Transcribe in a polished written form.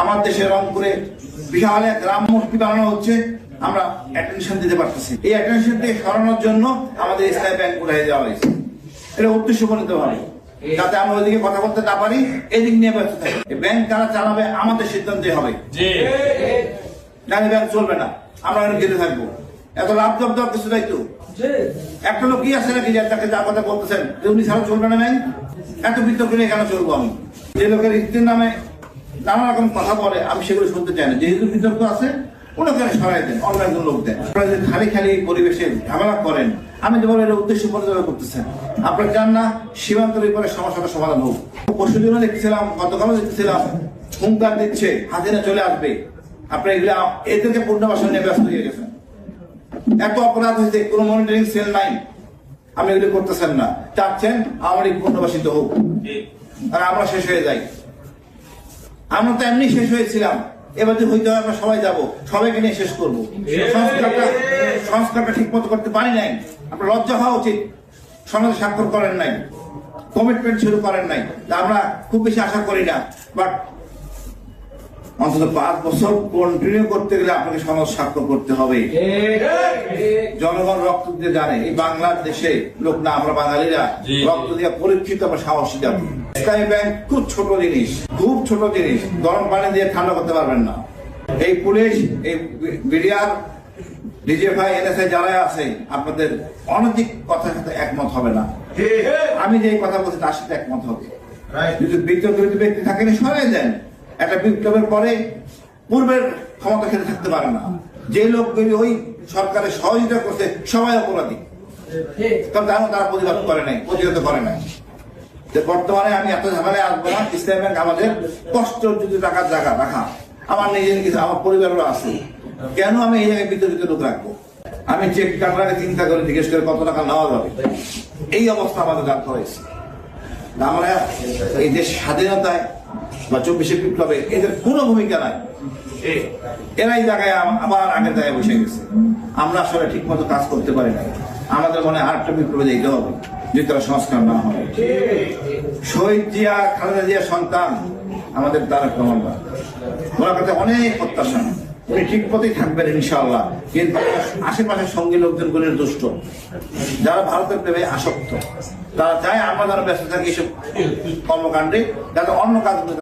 আমার দেশে রংপুরে বিশাল এক রাম মূর্তি বানানো হচ্ছে, আমরা অ্যাটেনশন দিতে পারতেছি। এই অ্যাটেনশন থেকে সরানোর জন্য আমাদের ইসলামী ব্যাংক উঠাই দেওয়া হয়েছে। এটা উদ্দেশ্য বলিত হবে যাতে আমরা ওইদিকে কথা বলতে না পারি, এদিক নিয়ে ব্যস্ত থাকি। ব্যাংক কারা চালাবে আমাদের সিদ্ধান্তে হবে, জানি ব্যাংক চলবে না, আমরা ঘিরে থাকবো। এত লাভ জব দেওয়ার কিছু দায়িত্ব একটা লোক কি আছে নাকি তাকে যা কথা বলতেছেন যে উনি ছাড়া চলবে না ব্যাংক? এত বিতর্ক নিয়ে কেন চলবো? আমি যে লোকের স্ত্রীর নামে নানা রকম কথা বলে আমি সেগুলো শুনতে চাই না। যেহেতু বিতর্ক আছে ওনাকে সরাই দেন, অন্য একজন লোক দেন। আপনারা যদি খালি খালি পরিবেশে ঝামেলা করেন, আমি তো বলো এটা উদ্দেশ্য পরিচালনা করতেছেন। আপনারা চান না সীমান্তের পরে সমস্যাটা সমাধান হোক। পরশু দিনও দেখতেছিলাম, গতকালও দেখতেছিলাম হুঙ্কার দিচ্ছে হাজিরা চলে আসবে। আপনারা এগুলো এদেরকে পুনর্বাসন নিয়ে ব্যস্ত হয়ে গেছেন। এত অপরাধ হয়েছে, কোনো মনিটরিং সেল নাই, আপনি এগুলো করতেছেন না। চাচ্ছেন আমার এই পুনর্বাসিত হোক আর আমরা শেষ হয়ে যাই। আমরা তো এমনি শেষ হয়েছিলাম, এবার যে হইতে হয় আমরা সবাই যাবো, সবাইকে নিয়ে শেষ করবো। সংস্কারটা ঠিক মতো করতে পারি নাই। আপনার লজ্জা হওয়া উচিত, সমাজে স্বাক্ষর করেন নাই, কমিটমেন্ট শুরু করেন নাই। আমরা খুব বেশি আশা করি না, বাট অন্তত 5 বছর কন্টিনিউ করতে গেলে আপনাকে সমাজ স্বাক্ষর করতে হবে। জনগণ রক্ত দিয়ে জানে এই বাংলাদেশে লোক না, আমরা বাঙালিরা রক্ত দিয়ে পরীক্ষিত, আমরা সাহসী জাতি। ইসলামী ব্যাংক খুব ছোট জিনিস, খুব ছোট জিনিস, গরম পানি দিয়ে ঠান্ডা করতে পারবেন না। এই পুলিশ, এই বিডিআর, ডিজিএফআই, এনএসআই যারা আছে আপনাদের অনৈতিক কথার সাথে একমত হবে না। আমি যে কথা বলছি তার সাথে একমত হবে। যদি বিতর্কিত ব্যক্তি থাকেন সরাই দেন। একটা বিপ্লবের পরে পূর্বের ক্ষমতা খেতে থাকতে পারে না। যে লোকগুলি ওই সরকারের সহযোগিতা করছে সবাই অপরাধী, কারণ তারা প্রতিবাদ করে নাই, প্রতিহত করে নাই। যে বর্তমানে আমি এত ঝামেলায় আসবো না। ইসলামী ব্যাংক আমাদের কষ্ট যদি টাকার জায়গা রাখা, আমার নিজের কিছু, আমার পরিবারও আছে, কেন আমি এই জায়গায় বিতর্কিত লোক রাখবো? আমি চেক কাটার আগে চিন্তা করে জিজ্ঞেস করে কত টাকা নেওয়া যাবে। এই অবস্থা আমাদের রাখা হয়েছে। আমরা এই দেশ স্বাধীনতায় বা 24শে বিপ্লবে এদের কোনো ভূমিকা নাই। এরাই জায়গায় আবার আগের জায়গায় বসে গেছে। আমরা আসলে ঠিক মতো কাজ করতে পারি না। আমাদের মনে আরেকটা বিপ্লবে যেতে হবে যদি তারা সংস্কার না হয়। শহীদ জিয়া, খালেদা জিয়া সন্তান আমাদের তারেক রহমান, ওনার কাছে অনেক প্রত্যাশা, উনি ঠিক পথেই থাকবেন ইনশাআল্লাহ। কিন্তু আশেপাশের সঙ্গী লোকজনগুলো দুষ্ট, যারা ভারতের প্রেমে আসক্ত, তারা চায় আমরা যারা ব্যস্ত থাকি এসব কর্মকাণ্ডে, যাতে অন্য কাজ